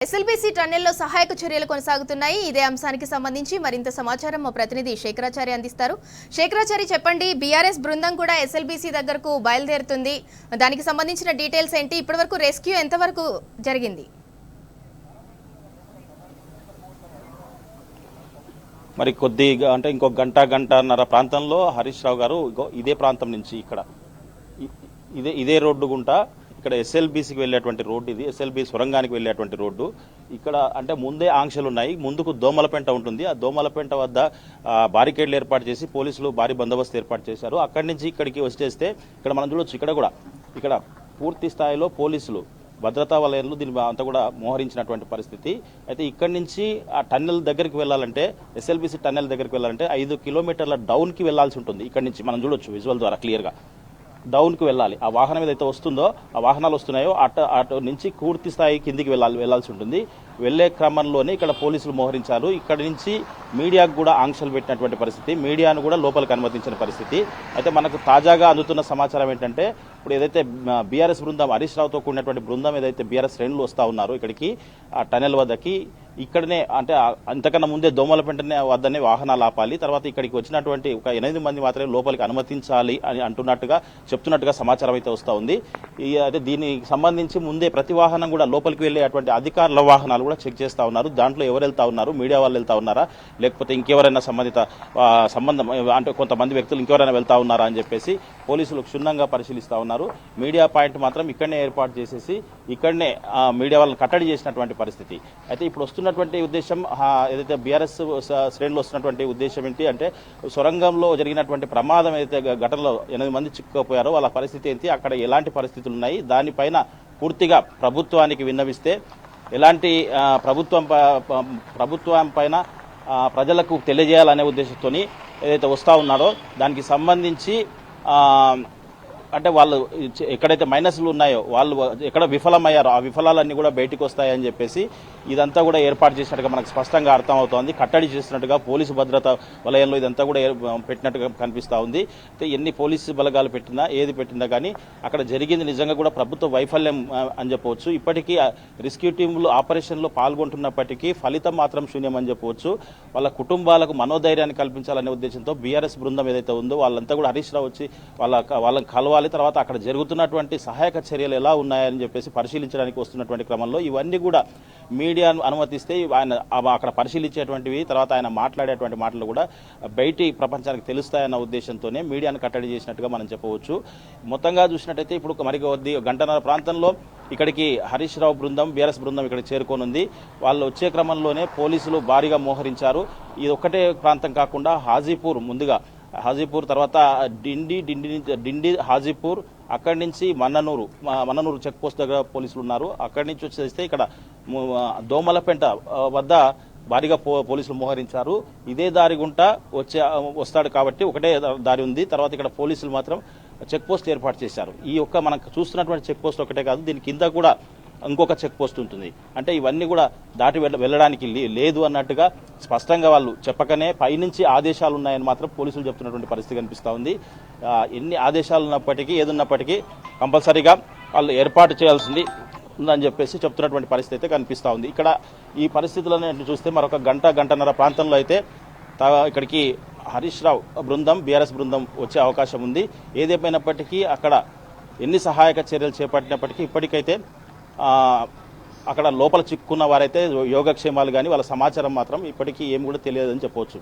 SLBC టన్నెల్లో సహాయక చర్యలు కొనసాగుతున్నాయి. ఇదే అంశానికి సంబంధించి మరింత సమాచారం మా ప్రతినిధి శేఖరాచారి అందిస్తారు. శేఖరాచారి, చెప్పండి, బీఆర్ఎస్ బృందం కూడా ఎస్ఎల్బీసీ దగ్గరకు బయలుదేరుతుంది. దానికి సంబంధించిన డీటెయిల్స్ ఏంటి? ఇప్పటివరకు రెస్క్యూ ఎంతవరకు జరిగింది? మరి కొద్దిగా అంటే ఇంకో గంటన్నర ప్రాంతంలో హరీష్ రావు గారు ఇదే ప్రాంతం నుంచి ఇదే రోడ్డు గుంట ఇక్కడ ఎస్ఎల్బీసీకి వెళ్ళేటువంటి రోడ్డు, ఇది ఎస్ఎల్బీ సొరంగానికి వెళ్ళేటువంటి రోడ్డు. ఇక్కడ అంటే ముందే ఆంక్షలు ఉన్నాయి. ముందుకు దోమలపెంట ఉంటుంది. ఆ దోమలపెంట వద్ద బారికేడ్లు ఏర్పాటు చేసి పోలీసులు భారీ బందోబస్తు ఏర్పాటు చేశారు. అక్కడి నుంచి ఇక్కడికి వచ్చేస్తే ఇక్కడ మనం చూడొచ్చు, ఇక్కడ పూర్తి స్థాయిలో పోలీసులు భద్రతా వలయాలు దీని అంతా కూడా మోహరించినటువంటి పరిస్థితి. అయితే ఇక్కడి నుంచి ఆ టన్నెల్ దగ్గరికి వెళ్ళాలంటే, ఎస్ఎల్బీసీ టన్నెల్ దగ్గరికి వెళ్ళాలంటే 5 కిలోమీటర్ల డౌన్కి వెళ్లాల్సి ఉంటుంది. ఇక్కడి నుంచి మనం చూడొచ్చు విజువల్ ద్వారా క్లియర్గా డౌన్కి వెళ్ళాలి. ఆ వాహనం ఏదైతే వస్తుందో, ఆ వాహనాలు వస్తున్నాయో అటు నుంచి పూర్తి స్థాయి కిందికి వెళ్లాల్సి ఉంటుంది. వెళ్లే క్రమంలోనే ఇక్కడ పోలీసులు మోహరించారు. ఇక్కడి నుంచి మీడియాకు కూడా ఆంక్షలు పెట్టినటువంటి పరిస్థితి, మీడియాను కూడా లోపలికి అనుమతించిన పరిస్థితి. అయితే మనకు తాజాగా అందుతున్న సమాచారం ఏంటంటే, ఇప్పుడు ఏదైతే బీఆర్ఎస్ బృందం హరీష్ రావుతో కూడినటువంటి బృందం ఏదైతే బీఆర్ఎస్ శ్రేణులు వస్తూ ఉన్నారో ఇక్కడికి ఆ టనెల్ వద్దకి, ఇక్కడనే అంటే అంతకన్నా ముందే దోమలపెంటనే వద్దనే వాహనాలు ఆపాలి. తర్వాత ఇక్కడికి వచ్చినటువంటి ఒక 8 మంది మాత్రమే లోపలికి అనుమతించాలి అని చెప్తున్నట్టుగా సమాచారం అయితే వస్తూ ఉంది. అయితే దీనికి సంబంధించి ముందే ప్రతి వాహనం కూడా లోపలికి వెళ్ళేటువంటి అధికారుల వాహనాలు కూడా చెక్ చేస్తూ ఉన్నారు. దాంట్లో ఎవరు వెళ్తా ఉన్నారు, మీడియా వాళ్ళు వెళ్తా ఉన్నారా, లేకపోతే ఇంకెవరైనా సంబంధం అంటే కొంతమంది వ్యక్తులు ఇంకెవరైనా వెళ్తా ఉన్నారా అని చెప్పేసి పోలీసులు క్షుణ్ణంగా పరిశీలిస్తూ ఉన్నారు. మీడియా పాయింట్ మాత్రం ఇక్కడనే ఏర్పాటు చేసేసి ఇక్కడనే మీడియా వాళ్ళని కట్టడి చేసినటువంటి పరిస్థితి. అయితే ఇప్పుడు వస్తున్నటువంటి ఉద్దేశం, ఏదైతే బీఆర్ఎస్ శ్రేణులు వస్తున్నటువంటి ఉద్దేశం ఏంటి అంటే, సొరంగంలో జరిగినటువంటి ప్రమాదం ఏదైతే ఘటనలో 8 మంది చిక్కుకుపోయారో వాళ్ళ పరిస్థితి ఏంటి, అక్కడ ఎలాంటి పరిస్థితులు ఉన్నాయి, దానిపైన పూర్తిగా ప్రభుత్వానికి విన్నవిస్తే ఎలాంటి ప్రభుత్వం పైన ప్రజలకు తెలియజేయాలనే ఉద్దేశంతో ఏదైతే వస్తూ ఉన్నారో దానికి సంబంధించి అంటే వాళ్ళు ఎక్కడైతే మైనస్లు ఉన్నాయో, వాళ్ళు ఎక్కడ విఫలమయ్యారో ఆ విఫలాలన్నీ కూడా బయటకు వస్తాయని చెప్పేసి ఇదంతా కూడా ఏర్పాటు చేసినట్టుగా మనకు స్పష్టంగా అర్థమవుతోంది. కట్టడి చేసినట్టుగా పోలీసు భద్రత వలయంలో ఇదంతా కూడా పెట్టినట్టుగా కనిపిస్తూ ఉంది. ఎన్ని పోలీసు బలగాలు ఏది పెట్టినా కానీ అక్కడ జరిగింది నిజంగా కూడా ప్రభుత్వ వైఫల్యం అని చెప్పవచ్చు. ఇప్పటికీ రెస్క్యూ టీంలు ఆపరేషన్లో పాల్గొంటున్నప్పటికీ ఫలితం మాత్రం శూన్యం అని చెప్పవచ్చు. వాళ్ళ కుటుంబాలకు మనోధైర్యాన్ని కల్పించాలనే ఉద్దేశంతో బీఆర్ఎస్ బృందం ఏదైతే ఉందో వాళ్ళంతా కూడా హరీష్ రావు వచ్చి వాళ్ళని కలవాలి, తర్వాత అక్కడ జరుగుతున్నటువంటి సహాయక చర్యలు ఎలా ఉన్నాయని చెప్పేసి పరిశీలించడానికి వస్తున్నటువంటి క్రమంలో ఇవన్నీ కూడా మీడియాను అనుమతిస్తే ఆయన అక్కడ పరిశీలించేటువంటివి, తర్వాత ఆయన మాట్లాడేటువంటి మాటలు కూడా బయటి ప్రపంచానికి తెలుస్తాయన్న ఉద్దేశంతోనే మీడియాను కట్టడి చేసినట్టుగా మనం చెప్పవచ్చు. మొత్తంగా చూసినట్టయితే ఇప్పుడు మరి గంటన్నర ప్రాంతంలో ఇక్కడికి హరీష్ రావు బృందం, బీఆర్ఎస్ బృందం ఇక్కడికి చేరుకోనుంది. వాళ్ళు వచ్చే క్రమంలోనే పోలీసులు భారీగా మోహరించారు. ఇది ఒక్కటే ప్రాంతం కాకుండా హాజీపూర్ తర్వాత డిండి హాజీపూర్, అక్కడి నుంచి మన్ననూరు చెక్ పోస్ట్ దగ్గర పోలీసులు ఉన్నారు. అక్కడి నుంచి వచ్చేస్తే ఇక్కడ దోమలపెంట వద్ద భారీగా పోలీసులు మోహరించారు. ఇదే దారి గుంట వస్తాడు కాబట్టి ఒకటే దారి ఉంది. తర్వాత ఇక్కడ పోలీసులు మాత్రం చెక్ పోస్ట్ ఏర్పాటు చేశారు. ఈ మనకు చూస్తున్నటువంటి చెక్ పోస్ట్ ఒకటే కాదు, దీని కింద కూడా ఇంకొక చెక్ పోస్ట్ ఉంటుంది. అంటే ఇవన్నీ కూడా దాటి వెళ్ళడానికి లేదు అన్నట్టుగా స్పష్టంగా వాళ్ళు చెప్పకనే పైనుంచి ఆదేశాలు ఉన్నాయని మాత్రం పోలీసులు చెప్తున్నటువంటి పరిస్థితి కనిపిస్తూ ఉంది. ఎన్ని ఆదేశాలు ఉన్నప్పటికీ ఏదున్నప్పటికీ కంపల్సరీగా వాళ్ళు ఏర్పాటు చేయాల్సింది ఉందని చెప్పేసి చెప్తున్నటువంటి పరిస్థితి అయితే కనిపిస్తూ ఉంది. ఇక్కడ ఈ పరిస్థితులను చూస్తే మరొక గంటన్నర ప్రాంతంలో అయితే ఇక్కడికి హరీష్ రావు బృందం, బీఆర్ఎస్ బృందం వచ్చే అవకాశం ఉంది. ఏదేమైనప్పటికీ అక్కడ ఎన్ని సహాయక చర్యలు చేపట్టినప్పటికీ ఇప్పటికైతే అక్కడ లోపల చిక్కున్న వారైతే యోగక్షేమాలు కానీ వాళ్ళ సమాచారం మాత్రం ఇప్పటికీ ఏమి కూడా తెలియదని చెప్పవచ్చు.